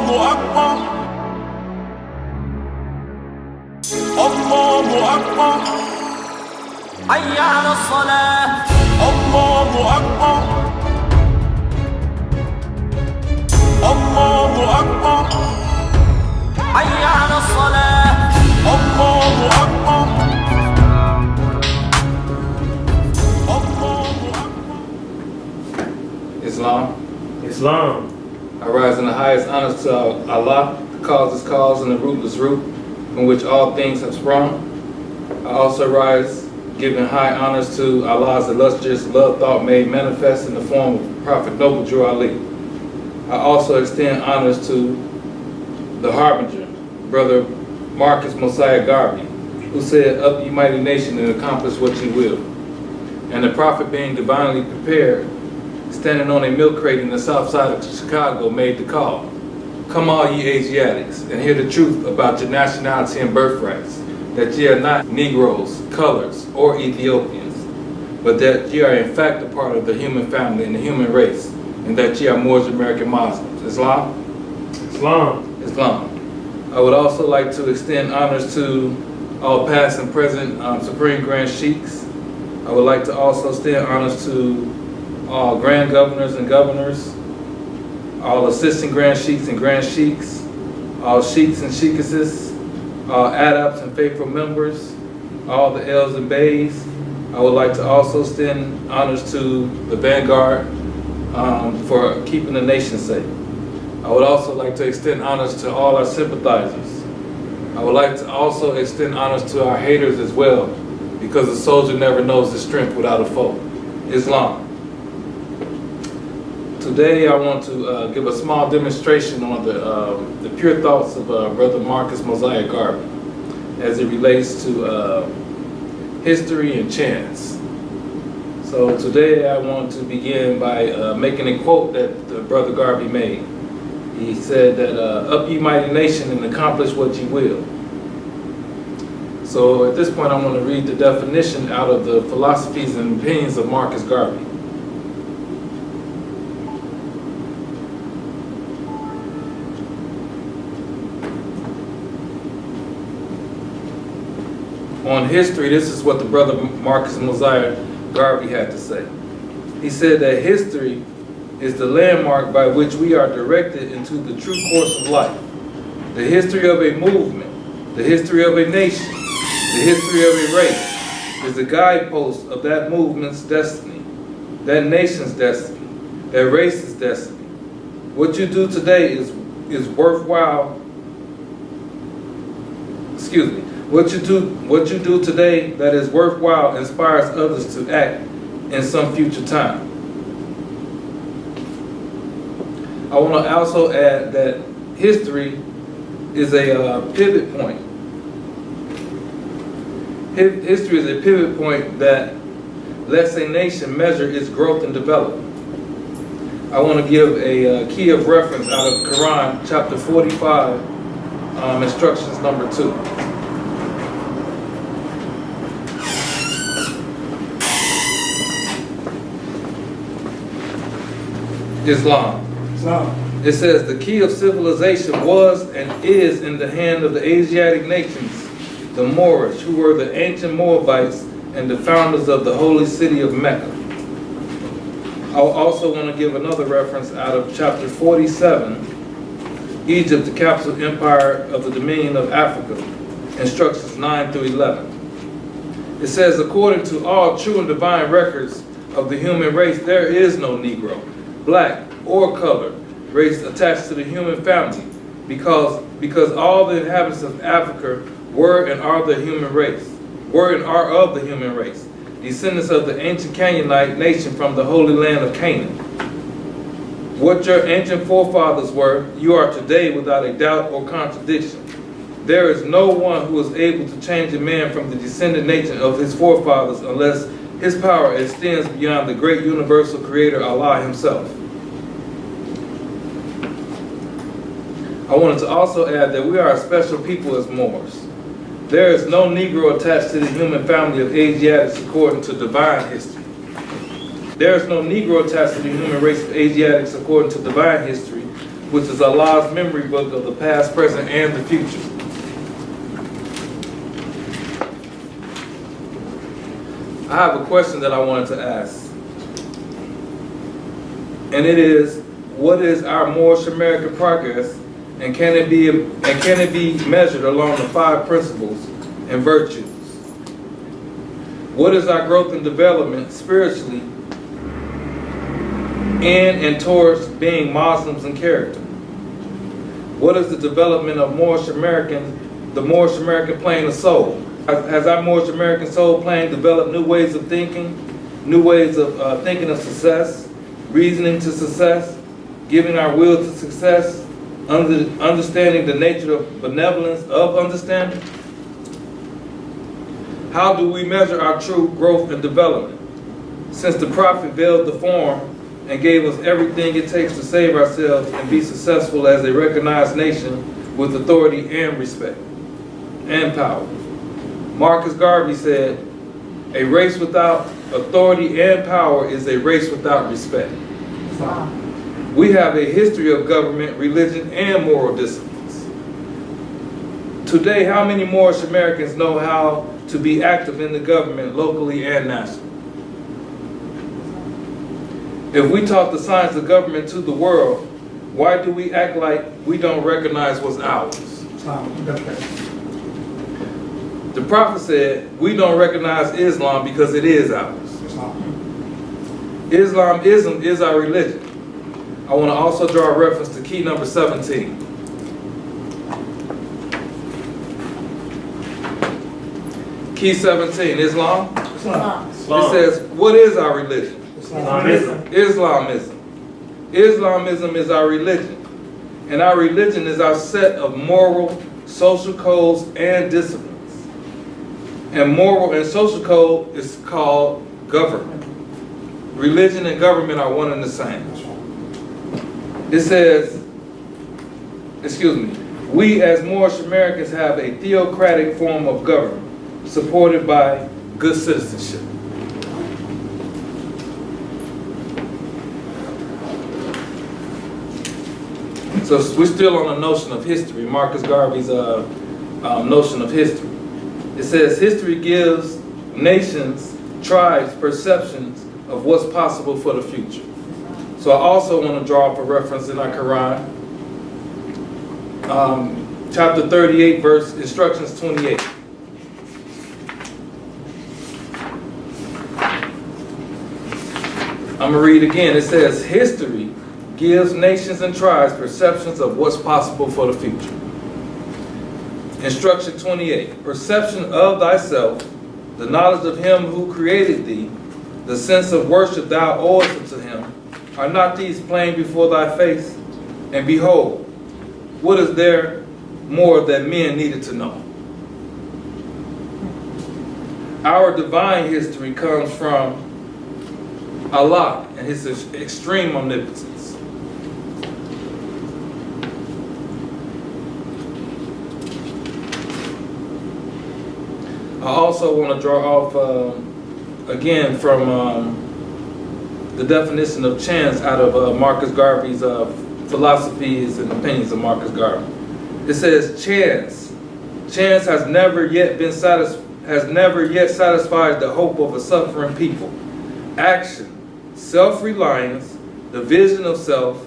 أكبر الله أكبر حي على الصلاة الله أكبر الله أكبر حي على الصلاة الله أكبر الله أكبر. Islam. I rise in the highest honors to Allah, the causeless cause and the rootless root, from which all things have sprung. I also rise giving high honors to Allah's illustrious love thought made manifest in the form of Prophet Noble Drew Ali. I also extend honors to the Harbinger, Brother Marcus Mosiah Garvey, who said, "Up ye mighty nation and accomplish what ye will." And the Prophet, being divinely prepared, standing on a milk crate in the south side of Chicago, made the call, "Come all ye Asiatics, and hear the truth about your nationality and birthrights, that ye are not Negroes, colors, or Ethiopians, but that ye are in fact a part of the human family and the human race, and that ye are Moors American Muslims." Islam? Islam. I would also like to extend honors to all past and present Supreme Grand Sheiks. I would like to also extend honors to all Grand Governors and Governors, all Assistant Grand Sheiks and Grand Sheiks, all Sheiks and Sheikesses, all Adapts and faithful members, all the L's and Bays. I would like to also extend honors to the Vanguard for keeping the nation safe. I would also like to extend honors to all our sympathizers. I would like to also extend honors to our haters as well, because a soldier never knows his strength without a foe. Islam. Today I want to give a small demonstration on the pure thoughts of Brother Marcus Mosiah Garvey as it relates to history and chance. So today I want to begin by making a quote that Brother Garvey made. He said that, "Up ye mighty nation and accomplish what ye will." So at this point I want to read the definition out of the philosophies and opinions of Marcus Garvey. On history, this is what the brother Marcus Mosiah Garvey had to say. He said that history is the landmark by which we are directed into the true course of life. The history of a movement, the history of a nation, the history of a race is the guidepost of that movement's destiny, that nation's destiny, that race's destiny. What you do today is worthwhile. Excuse me. What you do today that is worthwhile inspires others to act in some future time. I want to also add that history is a pivot point. History is a pivot point that lets a nation measure its growth and development. I want to give a key of reference out of Quran, chapter 45, instructions number 2. Islam. It says, "The key of civilization was and is in the hand of the Asiatic nations, the Moorish, who were the ancient Moabites and the founders of the holy city of Mecca." I also want to give another reference out of chapter 47, Egypt, the capital empire of the Dominion of Africa, instructions 9 through 11. It says, "According to all true and divine records of the human race, there is no Negro, black, or colored race attached to the human family, because all the inhabitants of Africa were and are of the human race, descendants of the ancient Canaanite nation from the holy land of Canaan. What your ancient forefathers were, you are today without a doubt or contradiction. There is no one who is able to change a man from the descendant nature of his forefathers unless his power extends beyond the great universal creator Allah himself." I wanted to also add that we are a special people as Moors. There is no Negro attached to the human family of Asiatics according to divine history. There is no Negro attached to the human race of Asiatics according to divine history, which is Allah's memory book of the past, present, and the future. I have a question that I wanted to ask. And it is, what is our Moorish American progress, and can it be measured along the 5 principles and virtues? What is our growth and development spiritually in and towards being Muslims in character? What is the development of the Moorish American plane of soul? Has our Moorish American soul plane developed new ways of thinking, new ways of thinking of success, reasoning to success, giving our will to success, understanding the nature of benevolence of understanding? How do we measure our true growth and development? Since the Prophet veiled the form and gave us everything it takes to save ourselves and be successful as a recognized nation with authority and respect and power. Marcus Garvey said, "A race without authority and power is a race without respect." We have a history of government, religion, and moral disciplines. Today, how many Moorish Americans know how to be active in the government locally and nationally? If we taught the science of government to the world, why do we act like we don't recognize what's ours? The Prophet said, we don't recognize Islam because it is ours. Islamism is our religion. I want to also draw a reference to key number 17. Key 17, Islam. It says, what is our religion? Islamism. Islamism is our religion. And our religion is our set of moral, social codes, and disciplines. And moral and social code is called government. Religion and government are one and the same. It says, we as Moorish Americans have a theocratic form of government supported by good citizenship. So we're still on the notion of history, Marcus Garvey's notion of history. It says history gives nations, tribes, perceptions of what's possible for the future. So I also want to draw up a reference in our Quran, chapter 38, verse instructions 28. I'm going to read again. It says, history gives nations and tribes perceptions of what's possible for the future. Instruction 28, perception of thyself, the knowledge of him who created thee, the sense of worship thou owest unto him, are not these plain before thy face? And behold, what is there more that men needed to know? Our divine history comes from Allah and his extreme omnipotence. I also want to draw off again from the definition of chance out of Marcus Garvey's philosophies and opinions of Marcus Garvey. It says chance has never yet satisfied the hope of a suffering people. Action, self-reliance, the vision of self,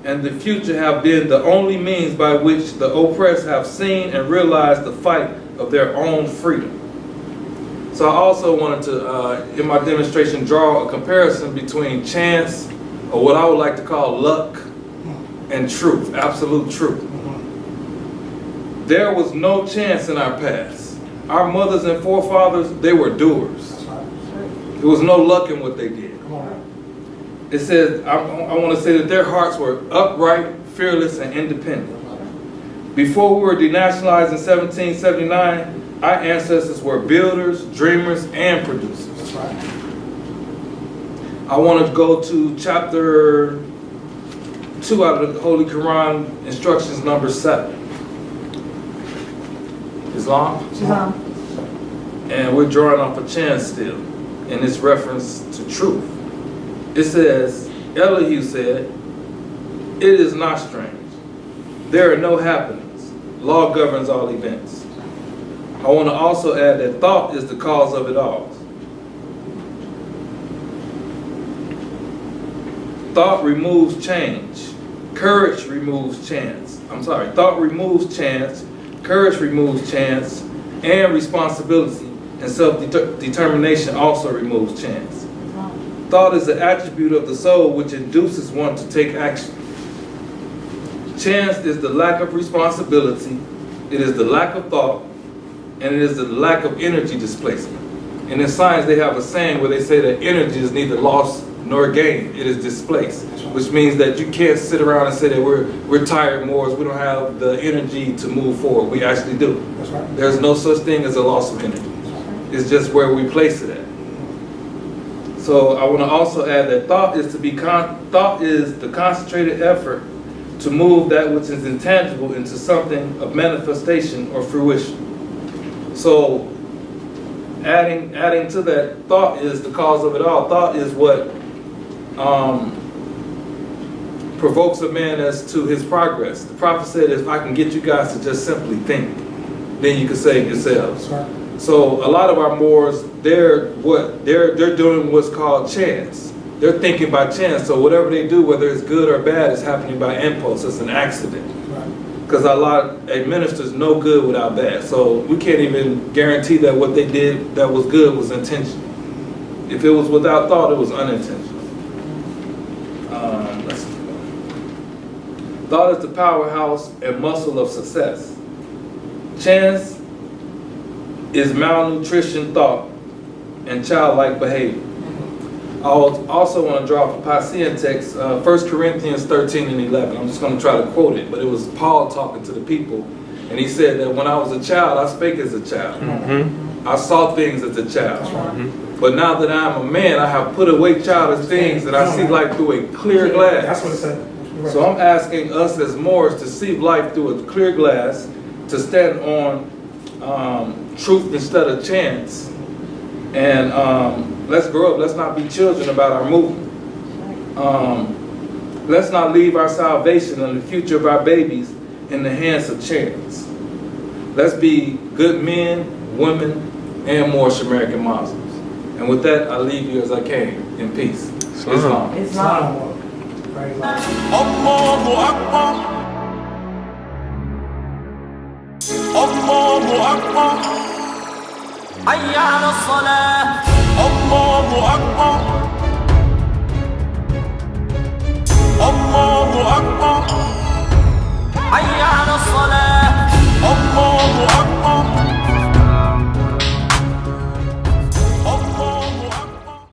and the future have been the only means by which the oppressed have seen and realized the fight of their own freedom. So I also wanted to, in my demonstration, draw a comparison between chance, or what I would like to call luck, and truth, absolute truth. There was no chance in our past. Our mothers and forefathers, they were doers. There was no luck in what they did. It says, I want to say that their hearts were upright, fearless, and independent. Before we were denationalized in 1779, our ancestors were builders, dreamers, and producers. That's right. I want to go to chapter 2 out of the Holy Quran, instructions number 7. Islam? And we're drawing off a chance still in its reference to truth. It says, Elihu said, it is not strange There are no happenings. Law governs all events. I want to also add that thought is the cause of it all. Thought removes change. Courage removes chance. Thought removes chance. Courage removes chance. And responsibility and self-determination also removes chance. Thought is the attribute of the soul which induces one to take action. Chance is the lack of responsibility, it is the lack of thought, and it is the lack of energy displacement. And in science they have a saying where they say that energy is neither lost nor gained, it is displaced. Which means that you can't sit around and say that we're tired Moors, we don't have the energy to move forward. We actually do. That's right. There's no such thing as a loss of energy. It's just where we place it at. So I want to also add that thought is the concentrated effort to move that which is intangible into something of manifestation or fruition. So adding to that, thought is the cause of it all. Thought is what provokes a man as to his progress. The prophet said, if I can get you guys to just simply think, then you can save yourselves. So a lot of our Moors, they're doing what's called chance. They're thinking by chance. So whatever they do, whether it's good or bad, is happening by impulse. It's an accident. Because a minister's no good without bad. So we can't even guarantee that what they did that was good was intentional. If it was without thought, it was unintentional. Let's see. Thought is the powerhouse and muscle of success. Chance is malnutrition thought and childlike behavior. I also want to draw up a Pacian text, 1 Corinthians 13 and 11. I'm just going to try to quote it, but it was Paul talking to the people. And he said that when I was a child, I spake as a child. I saw things as a child. But now that I am a man, I have put away childish things and I see life through a clear glass. That's what it said. So I'm asking us as Moors to see life through a clear glass, to stand on truth instead of chance. And let's grow up. Let's not be children about our movement. Let's not leave our salvation and the future of our babies in the hands of chance. Let's be good men, women, and Moorish American Muslims. And with that, I leave you as I came, in peace. Islam. Islam. Praise Allah. Allahu Akbar. Allahu Akbar. حي على الصلاة. Allahu Akbar. Allahu Akbar.